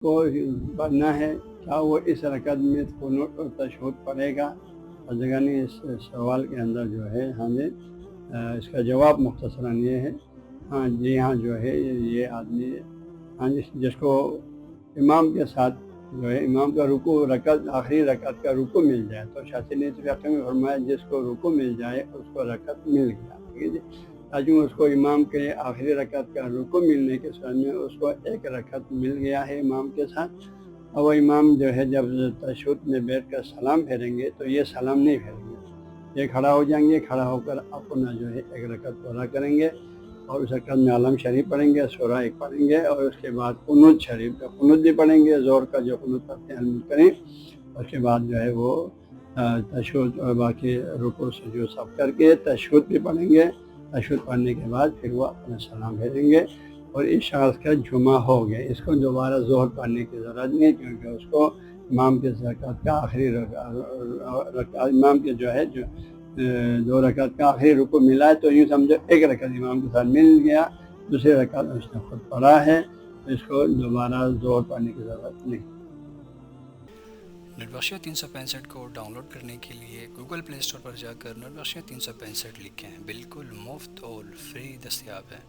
کو پڑھنا ہے، کیا وہ اس رکعت میں قنوت اور تشہد پڑھے گا؟ حضرت اس سوال کے اندر جو ہے ہاں جی اس کا جواب مختصراً یہ ہے، ہاں جی ہاں جو ہے یہ آدمی ہاں جس کو امام کے ساتھ جو ہے امام کا رکوع رکعت آخری رکعت کا رکوع مل جائے، تو شافعی نے فقہ میں فرمایا جس کو رکوع مل جائے اس کو رکعت مل گیا، ٹھیک ہے جی۔ تاکہ اس کو امام کے آخری رکعت کا رکوع ملنے کے ساتھ میں اس کو ایک رکعت مل گیا ہے امام کے ساتھ، اور وہ امام جو ہے جب تشہد میں بیٹھ کر سلام پھیریں گے تو یہ سلام نہیں پھیریں گے، یہ کھڑا ہو جائیں گے، کھڑا ہو کر اپنا جو ہے ایک رکعت پورا کریں گے، اور اس رکعت میں عالم شریف پڑھیں گے، سورہ ایک پڑھیں گے، اور اس کے بعد قنوت شریف کا قنوت بھی پڑھیں گے، زور کا جو قنوت پڑھتے ہیں کریں، اس کے بعد جو ہے وہ تشہد اور باقی رکوع سجود سب کر کے تشہد بھی پڑھیں گے، تشہد پڑھنے کے بعد پھر وہ اپنا سلام بھیجیں گے، اور اس شخص کا جمعہ ہو گیا، اس کو دوبارہ ظہر پڑھنے کی ضرورت نہیں، کیونکہ اس کو امام کے رکعت کا آخری رکعت امام کے جو ہے جو 2 رکعت کا آخری رکوع ملا ہے، تو یوں سمجھو ایک رکعت امام کے ساتھ مل گیا، دوسری رکعت اس نے خود پڑھا ہے، اس کو دوبارہ ظہر پڑھنے کی ضرورت نہیں۔ نیٹ بخشیہ 365 کو ڈاؤن لوڈ کرنے کے لیے گوگل پلے اسٹور پر جا کر نیٹ بخشیہ 365 لکھیں، بالکل مفت اور فری دستیاب ہے۔